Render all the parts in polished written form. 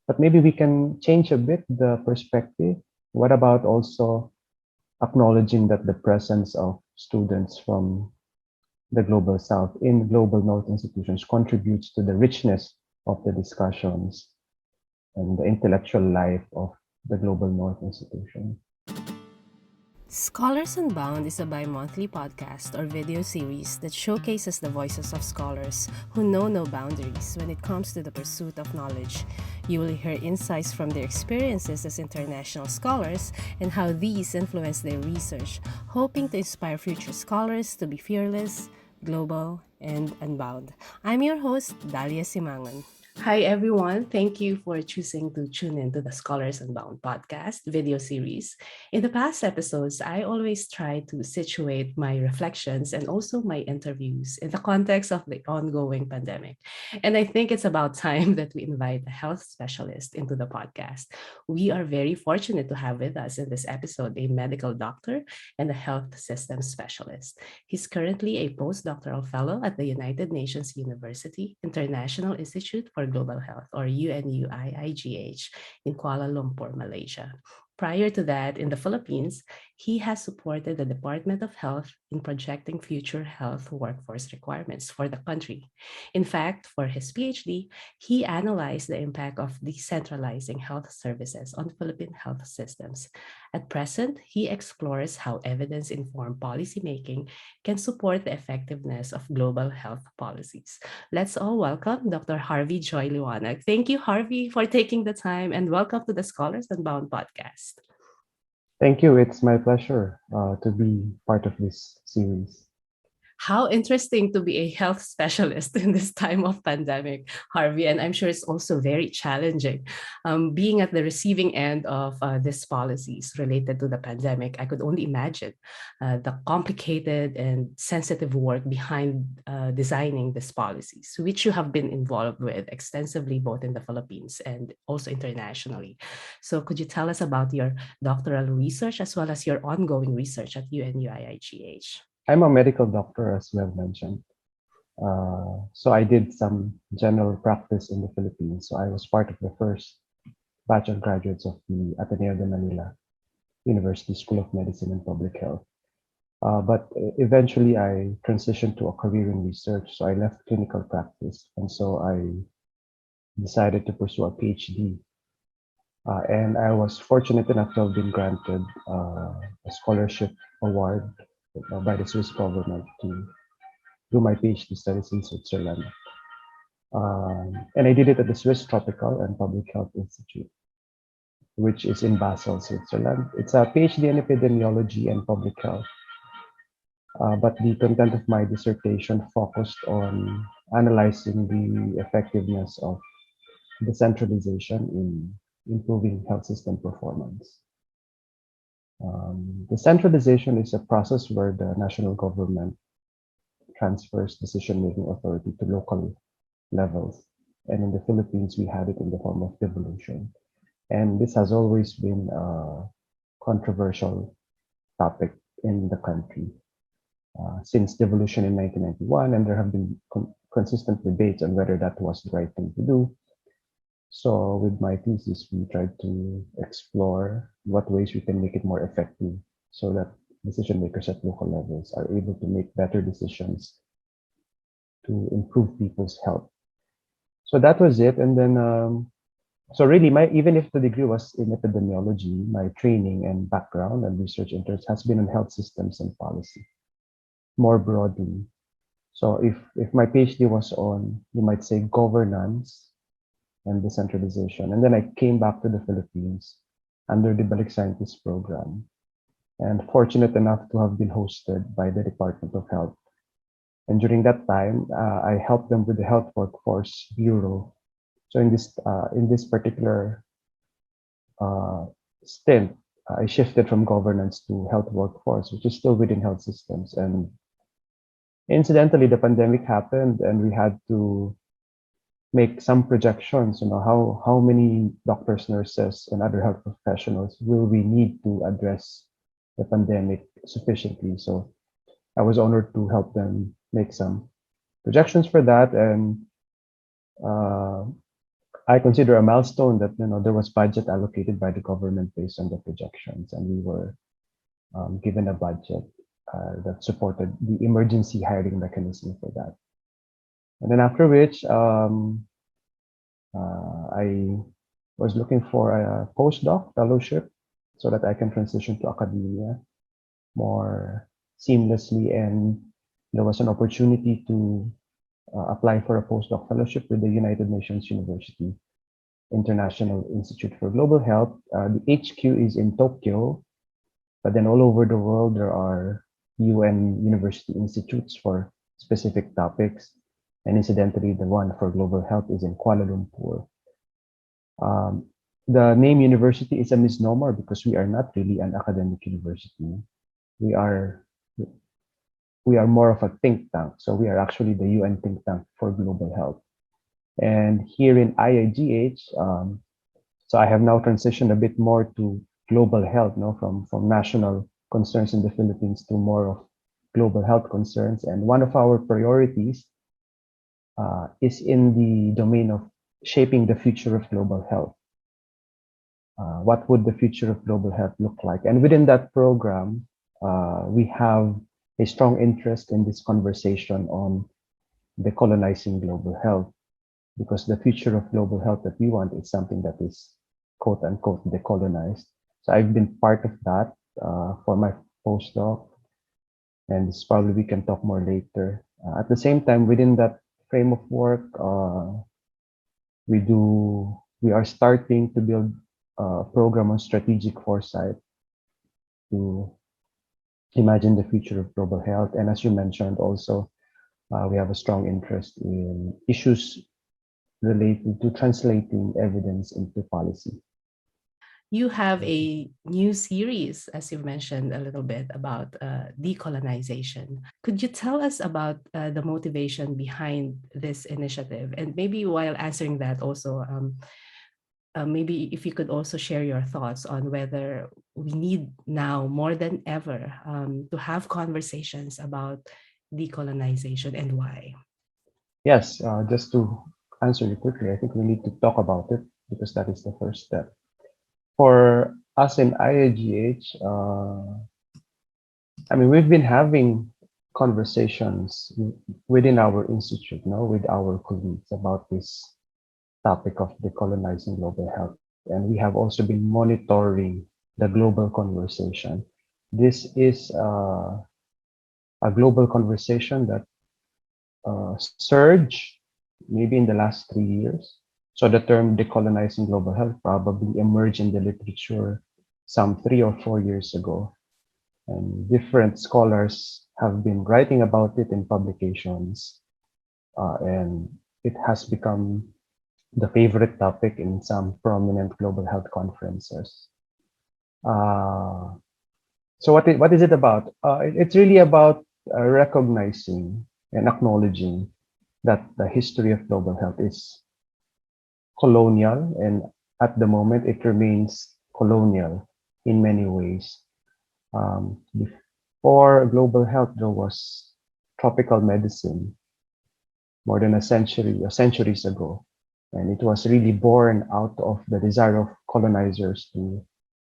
But maybe we can change a bit the perspective. What about also acknowledging that the presence of students from the global south in global north institutions contributes to the richness of the discussions and the intellectual life of the global north institution. Scholars Unbound is a bi-monthly podcast or video series that showcases the voices of scholars who know no boundaries when it comes to the pursuit of knowledge. You will hear insights from their experiences as international scholars and how these influence their research, hoping to inspire future scholars to be fearless, global, and unbound. I'm your host, Dalia Simangon. Hi, everyone. Thank you for choosing to tune into the Scholars Unbound podcast video series. In the past episodes, I always try to situate my reflections and also my interviews in the context of the ongoing pandemic. And I think it's about time that we invite a health specialist into the podcast. We are very fortunate to have with us in this episode a medical doctor and a health systems specialist. He's currently a postdoctoral fellow at the United Nations University International Institute for Global Health, or UNU-IIGH, in Kuala Lumpur, Malaysia. Prior to that, in the Philippines, he has supported the Department of Health in projecting future health workforce requirements for the country. In fact, for his PhD, he analyzed the impact of decentralizing health services on Philippine health systems. At present, he explores how evidence-informed policymaking can support the effectiveness of global health policies. Let's all welcome Dr. Harvy Joy Liwanag. Thank you, Harvy, for taking the time, and welcome to the Scholars Unbound podcast. Thank you. It's my pleasure to be part of this series. How interesting to be a health specialist in this time of pandemic, Harvey. And I'm sure it's also very challenging. Being at the receiving end of these policies related to the pandemic, I could only imagine the complicated and sensitive work behind designing these policies, which you have been involved with extensively, both in the Philippines and also internationally. So could you tell us about your doctoral research as well as your ongoing research at UNU-IIGH? I'm a medical doctor, as you have mentioned. So I did some general practice in the Philippines. So I was part of the first batch of graduates of the Ateneo de Manila University School of Medicine and Public Health. But eventually I transitioned to a career in research. So I left clinical practice. And so I decided to pursue a PhD. And I was fortunate enough to have been granted a scholarship award by the Swiss government to do my PhD studies in Switzerland. And I did it at the Swiss Tropical and Public Health Institute, which is in Basel, Switzerland. It's a PhD in epidemiology and public health. But the content of my dissertation focused on analyzing the effectiveness of decentralization in improving health system performance. Decentralization is a process where the national government transfers decision-making authority to local levels. And in the Philippines, we had it in the form of devolution. And this has always been a controversial topic in the country since devolution in 1991, and there have been consistent debates on whether that was the right thing to do. So with my thesis, we tried to explore what ways we can make it more effective so that decision makers at local levels are able to make better decisions to improve people's health. So that was it. And then, so really, even if the degree was in epidemiology, my training and background and research interest has been in health systems and policy, more broadly. So if my PhD was on, you might say, governance and decentralization. And then I came back to the Philippines under the Balik Scientist program, and fortunate enough to have been hosted by the Department of Health. And during that time, I helped them with the Health Workforce Bureau. So in this particular stint, I shifted from governance to health workforce, which is still within health systems. And incidentally, the pandemic happened, and we had to make some projections, how many doctors, nurses, and other health professionals will we need to address the pandemic sufficiently. So I was honored to help them make some projections for that. And I consider a milestone that there was budget allocated by the government based on the projections, and we were given a budget that supported the emergency hiring mechanism for that. And then after which, I was looking for a postdoc fellowship so that I can transition to academia more seamlessly. And there was an opportunity to apply for a postdoc fellowship with the United Nations University International Institute for Global Health. The HQ is in Tokyo, but then all over the world there are UN university institutes for specific topics. And incidentally, the one for global health is in Kuala Lumpur. Um, the name university is a misnomer because we are not really an academic university. We are we are more of a think tank. So we are actually the UN think tank for global health. And here in IIGH, so I have now transitioned a bit more to global health, no, from national concerns in the Philippines to more of global health concerns. And one of our priorities is in the domain of shaping the future of global health. What would the future of global health look like? And within that program, we have a strong interest in this conversation on decolonizing global health, because the future of global health that we want is something that is quote unquote decolonized. So I've been part of that for my postdoc, and this probably we can talk more later. At the same time, within that frame of work, we are starting to build a program on strategic foresight to imagine the future of global health. And as you mentioned, also we have a strong interest in issues related to translating evidence into policy. You have a new series, as you mentioned a little bit, about decolonization. Could you tell us about the motivation behind this initiative? And maybe while answering that, also, maybe if you could also share your thoughts on whether we need now more than ever to have conversations about decolonization and why. Yes, just to answer you quickly, I think we need to talk about it because that is the first step. For us in IIGH, I mean, we've been having conversations within our institute, with our colleagues about this topic of decolonizing global health. And we have also been monitoring the global conversation. This is a global conversation that surged maybe in the last 3 years. So the term decolonizing global health probably emerged in the literature some 3 or 4 years ago. And different scholars have been writing about it in publications, and it has become the favorite topic in some prominent global health conferences. Uh, so what is it about? It's really about recognizing and acknowledging that the history of global health is colonial, and at the moment it remains colonial in many ways. Before global health, there was tropical medicine more than a century or centuries ago. And it was really born out of the desire of colonizers to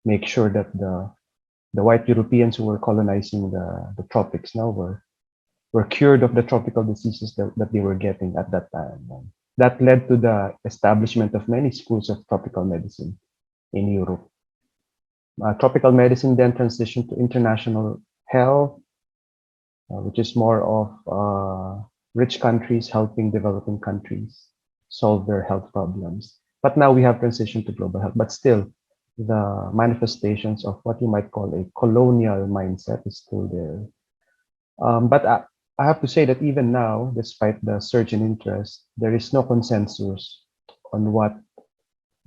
make sure that the white Europeans who were colonizing the tropics now were cured of the tropical diseases that they were getting at that time. And that led to the establishment of many schools of tropical medicine in Europe. Tropical medicine then transitioned to international health, which is more of rich countries helping developing countries solve their health problems. But now we have transitioned to global health, but still the manifestations of what you might call a colonial mindset is still there. But I have to say that even now, despite the surge in interest, there is no consensus on what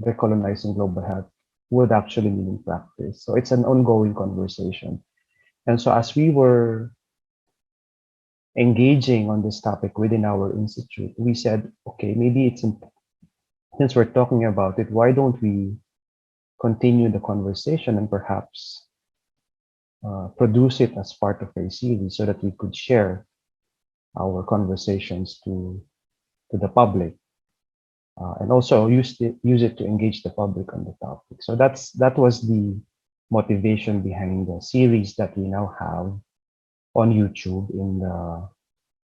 decolonizing global health would actually mean in practice. So it's an ongoing conversation. And so as we were engaging on this topic within our institute, we said, okay, maybe since we're talking about it, why don't we continue the conversation and perhaps produce it as part of a series so that we could share our conversations to the public. and also use it to engage the public on the topic. So that was the motivation behind the series that we now have on YouTube in the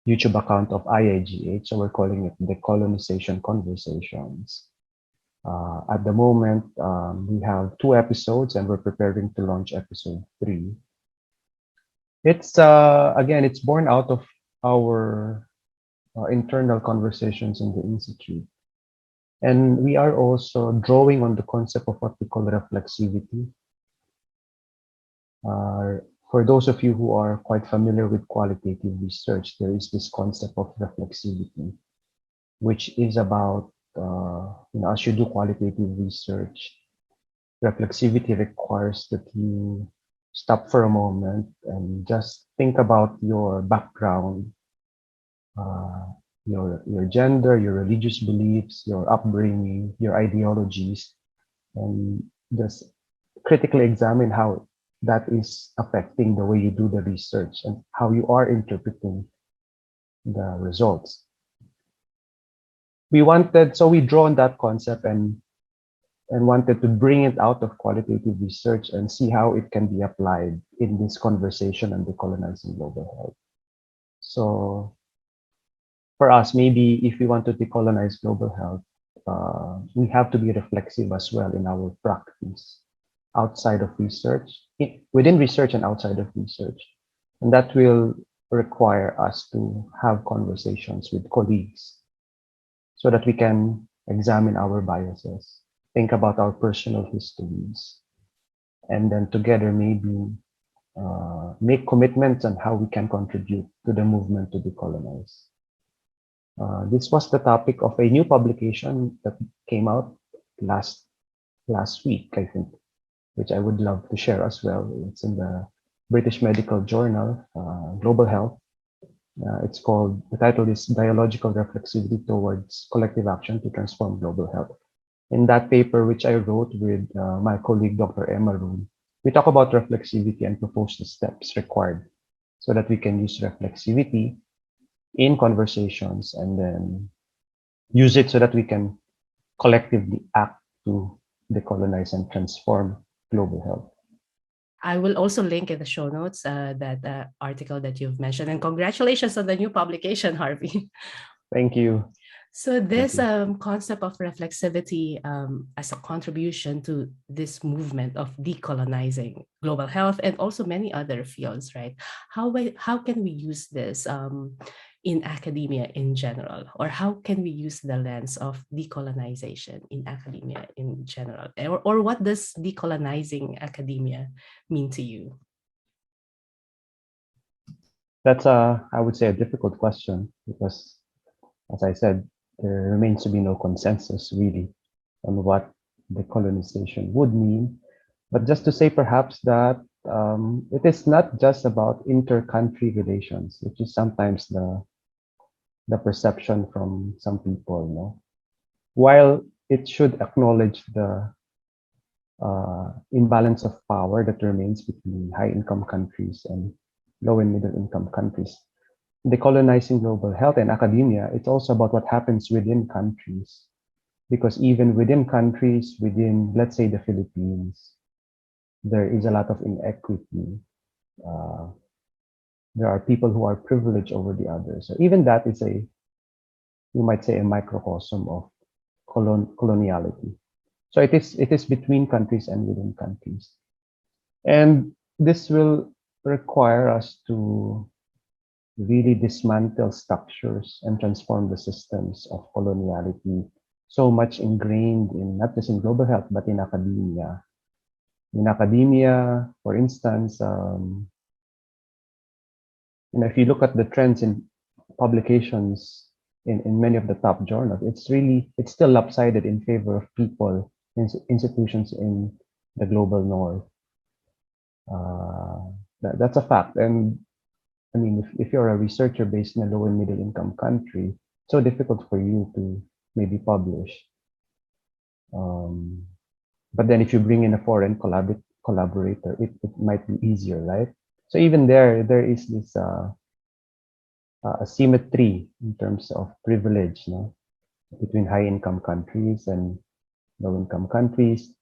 YouTube account of IIGH. So we're calling it Decolonisation Conversations. At the moment, we have 2 episodes, and we're preparing to launch episode 3. It's again, it's born out of our internal conversations in the institute, and we are also drawing on the concept of what we call reflexivity. Uh, for those of you who are quite familiar with qualitative research, there is this concept of reflexivity, which is about as you do qualitative research, reflexivity requires that you stop for a moment and just think about your background, uh, your gender, your religious beliefs, your upbringing, your ideologies, and just critically examine how that is affecting the way you do the research and how you are interpreting the results. We draw on that concept and wanted to bring it out of qualitative research and see how it can be applied in this conversation on decolonizing global health. So for us, maybe if we want to decolonize global health, we have to be reflexive as well in our practice outside of research, within research and outside of research. And that will require us to have conversations with colleagues so that we can examine our biases, think about our personal histories, and then together maybe make commitments on how we can contribute to the movement to decolonize. This was the topic of a new publication that came out last last week, I think, which I would love to share as well. It's in the British Medical Journal, Global Health. The title is Biological Reflexivity Towards Collective Action to Transform Global Health. In that paper, which I wrote with my colleague, Dr. Emma Roon, we talk about reflexivity and propose the steps required so that we can use reflexivity in conversations and then use it so that we can collectively act to decolonize and transform global health. I will also link in the show notes that article that you've mentioned. And congratulations on the new publication, Harvey. Thank you. So Thank this you. concept of reflexivity as a contribution to this movement of decolonizing global health and also many other fields, right? How can we use this in academia in general, or how can we use the lens of decolonization in academia in general, or what does decolonizing academia mean to you? That's I would say, a difficult question because, as I said, there remains to be no consensus really on what decolonization would mean. But just to say perhaps that it is not just about inter-country relations, which is sometimes the perception from some people. While it should acknowledge the imbalance of power that remains between high-income countries and low and middle-income countries, decolonizing global health and academia, it's also about what happens within countries. Because even within countries, within, let's say, the Philippines, there is a lot of inequity. Uh, there are people who are privileged over the others. So even that is you might say, a microcosm of coloniality. So it is between countries and within countries. And this will require us to really dismantle structures and transform the systems of coloniality so much ingrained in not just in global health, but in academia. In academia, for instance, if you look at the trends in publications in many of the top journals, it's still lopsided in favor of people, institutions in the global north. That's a fact. And I mean, if you're a researcher based in a low and middle income country, it's so difficult for you to maybe publish. But then if you bring in a foreign collaborator, it might be easier, right? So even there is this asymmetry in terms of privilege. between high-income countries and low-income countries,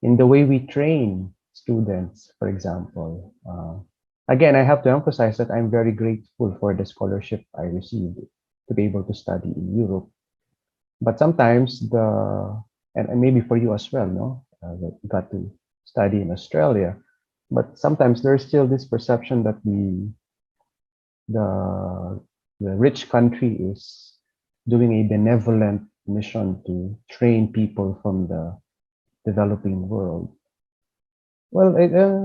in the way we train students, for example. Again, I have to emphasize that I'm very grateful for the scholarship I received to be able to study in Europe. But sometimes and maybe for you as well, no, that you got to study in Australia. But sometimes there's still this perception that the the rich country is doing a benevolent mission to train people from the developing world. Well,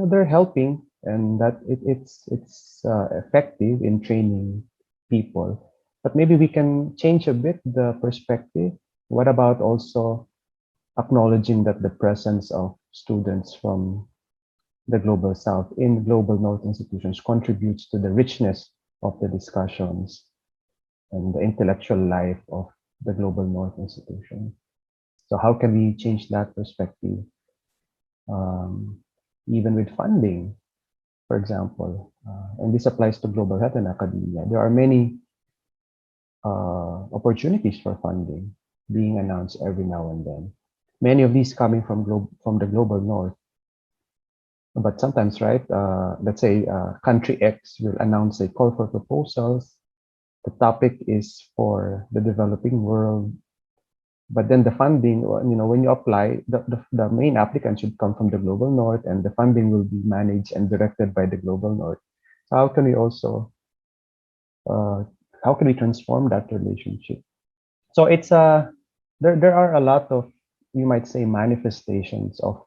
they're helping, and that it's effective in training people. But maybe we can change a bit the perspective. What about also acknowledging that the presence of students from the global south in global north institutions contributes to the richness of the discussions and the intellectual life of the global north institution. So how can we change that perspective? Um, Even with funding, for example, and this applies to global health and academia, there are many opportunities for funding being announced every now and then. Many of these coming from the global north. But sometimes, right, let's say country X will announce a call for proposals. The topic is for the developing world. But then the funding, when you apply, the main applicant should come from the global north, and the funding will be managed and directed by the global north. So how can we also, uh, how can we transform that relationship? So there are a lot of, you might say, manifestations of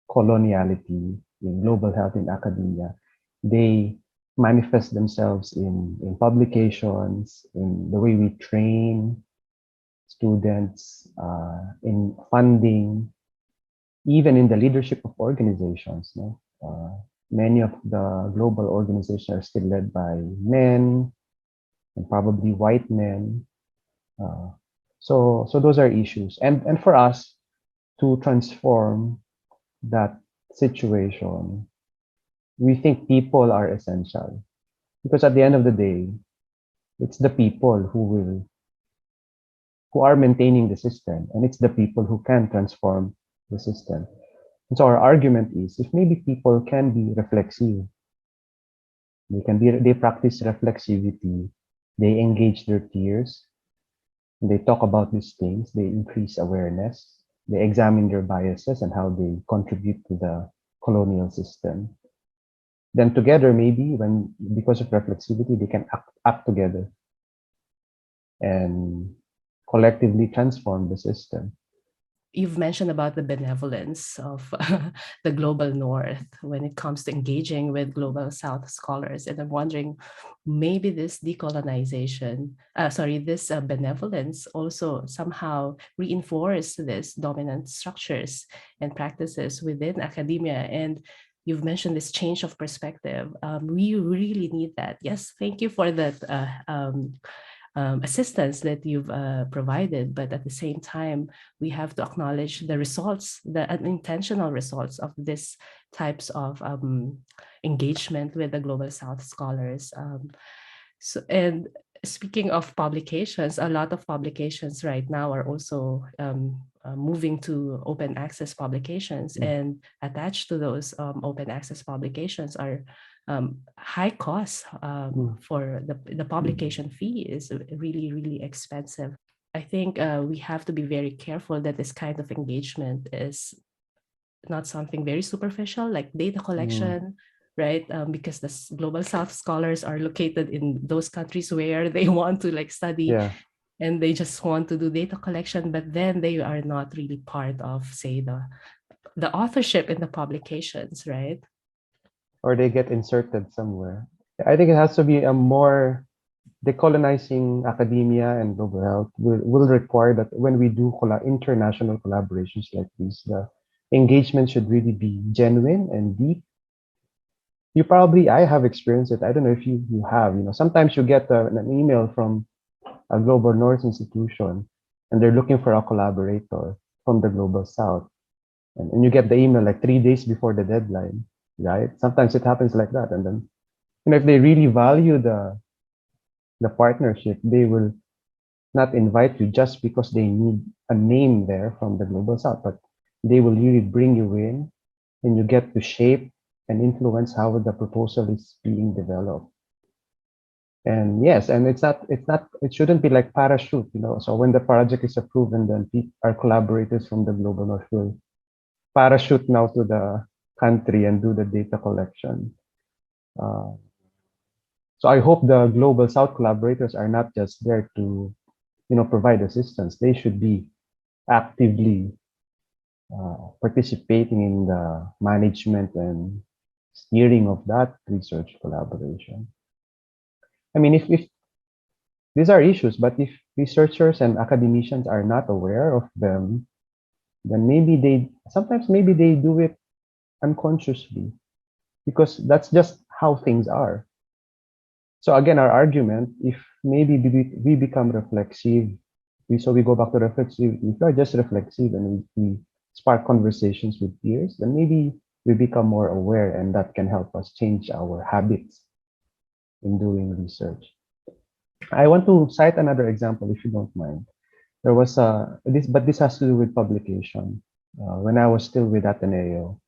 coloniality in global health in academia. They manifest themselves in publications, in the way we train students, in funding, even in the leadership of organizations. No? Many of the global organizations are still led by men and probably white men. Uh, so those are issues, and for us to transform that situation, we think people are essential because at the end of the day, it's the people who are maintaining the system, and it's the people who can transform the system. And so our argument is, if maybe people can be reflexive, they practice reflexivity, they engage their peers, they talk about these things, they increase awareness, they examine their biases and how they contribute to the colonial system. Then together, maybe when because of reflexivity, they can act together and collectively transform the system. You've mentioned about the benevolence of the global north when it comes to engaging with global south scholars, and I'm wondering, maybe this this benevolence also somehow reinforce this dominant structures and practices within academia. And you've mentioned this change of perspective. We really need that. Yes, thank you for that assistance that you've provided, but at the same time, we have to acknowledge the results, the unintentional results of this types of engagement with the Global South scholars. And speaking of publications, a lot of publications right now are also moving to open access publications, and attached to those open access publications are high costs for the publication fee is really, really expensive. I think we have to be very careful that this kind of engagement is not something very superficial like data collection, right? Because the global south scholars are located in those countries where they want to like study, Yeah. and they just want to do data collection, but then they are not really part of, say, the authorship in the publications, right? Or they get inserted somewhere. I think it has to be a more decolonizing academia and global health will require that when we do international collaborations like these, the engagement should really be genuine and deep. I have experienced it. I don't know if you have, sometimes you get an email from a global north institution and they're looking for a collaborator from the global south. And you get the email like 3 days before the deadline, right? Sometimes it happens like that. And then, if they really value the partnership, they will not invite you just because they need a name there from the Global South, but they will really bring you in and you get to shape and influence how the proposal is being developed. And yes, and it shouldn't be like parachute, So when the project is approved and then our collaborators from the Global North will parachute now to the country and do the data collection. Uh, so I hope the Global South collaborators are not just there to, provide assistance. They should be actively participating in the management and steering of that research collaboration. I mean, if these are issues, but if researchers and academicians are not aware of them, then maybe they do it unconsciously because that's just how things are. So again, our argument, if maybe we become reflexive, so we go back to reflexive, if we are just reflexive and we spark conversations with peers, then maybe we become more aware and that can help us change our habits in doing research. I want to cite another example, if you don't mind. There was this has to do with publication. When I was still with Ateneo,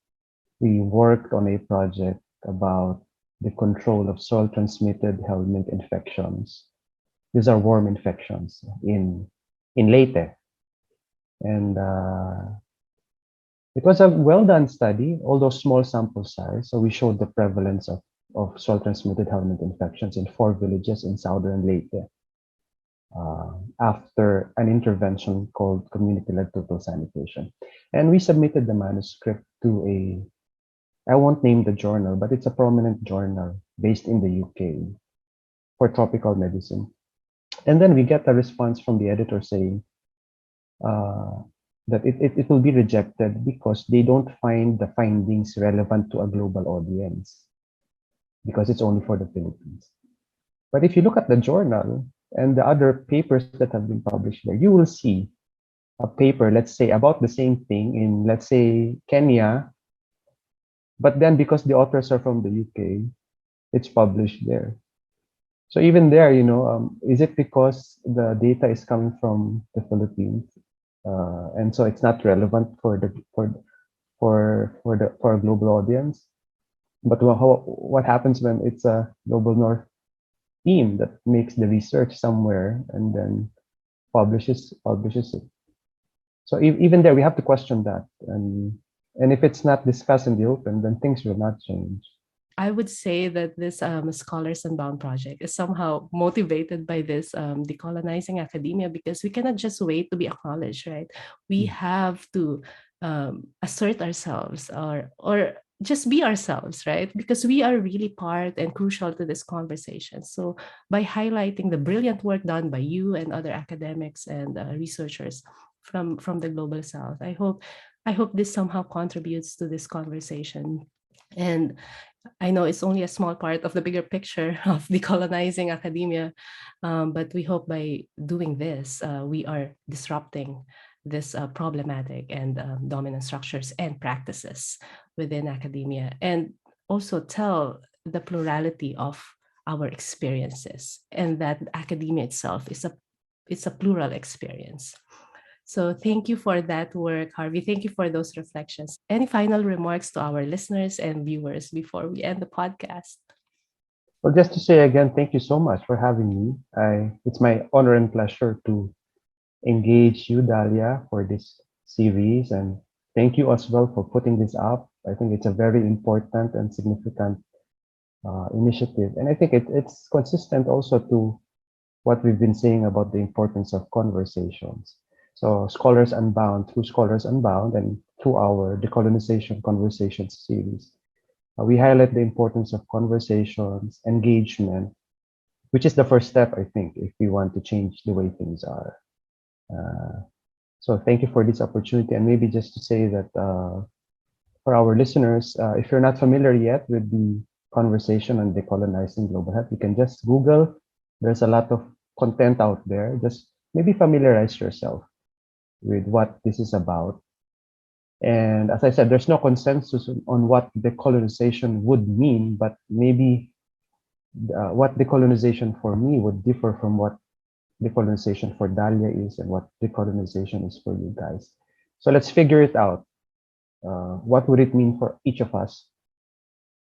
we worked on a project about the control of soil-transmitted helminth infections. These are worm infections in Leyte, and it was a well-done study, although small sample size. So we showed the prevalence of soil-transmitted helminth infections in 4 villages in southern Leyte after an intervention called community-led total sanitation. And we submitted the manuscript to I won't name the journal, but it's a prominent journal based in the UK for tropical medicine. And then we get a response from the editor saying that it will be rejected because they don't find the findings relevant to a global audience because it's only for the Philippines. But if you look at the journal and the other papers that have been published there, you will see a paper, let's say, about the same thing in, let's say, Kenya. But then because the authors are from the UK, it's published there. So even there, is it because the data is coming from the Philippines, and so it's not relevant for a global audience? But what happens when it's a global North team that makes the research somewhere and then publishes it? So even there, we have to question that, and if it's not discussed in the open, then things will not change. I would say that this Scholars Unbound project is somehow motivated by this decolonizing academia because we cannot just wait to be acknowledged, right? We have to assert ourselves or just be ourselves, right? Because we are really part and crucial to this conversation. So by highlighting the brilliant work done by you and other academics and researchers from the Global South, I hope this somehow contributes to this conversation. And I know it's only a small part of the bigger picture of decolonizing academia, but we hope by doing this, we are disrupting this problematic and dominant structures and practices within academia, and also tell the plurality of our experiences, and that academia itself is a plural experience. So thank you for that work, Harvey. Thank you for those reflections. Any final remarks to our listeners and viewers before we end the podcast? Well, just to say again, thank you so much for having me. It's my honor and pleasure to engage you, Dalia, for this series, and thank you as well for putting this up. I think it's a very important and significant initiative, and I think it's consistent also to what we've been saying about the importance of conversations. So Scholars Unbound, through Scholars Unbound and through our Decolonization Conversations series, we highlight the importance of conversations, engagement, which is the first step, I think, if we want to change the way things are. So thank you for this opportunity. And maybe just to say that for our listeners, if you're not familiar yet with the conversation on decolonizing global health, you can just Google. There's a lot of content out there. Just maybe familiarize yourself with what this is about. And as I said, there's no consensus on what decolonization would mean, but maybe what decolonization for me would differ from what decolonization for Dahlia is and what decolonization is for you guys. So let's figure it out. What would it mean for each of us?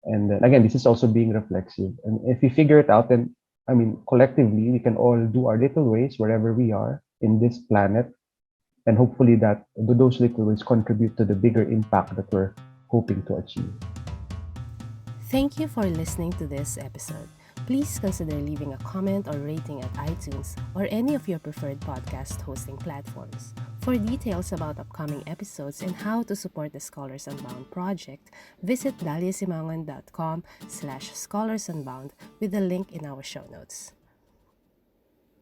And then again, this is also being reflexive. And if we figure it out, then I mean, collectively, we can all do our little ways wherever we are in this planet. And hopefully that those little ways contribute to the bigger impact that we're hoping to achieve. Thank you for listening to this episode. Please consider leaving a comment or rating at iTunes or any of your preferred podcast hosting platforms. For details about upcoming episodes and how to support the Scholars Unbound project, visit daliasimangan.com/scholars unbound with the link in our show notes.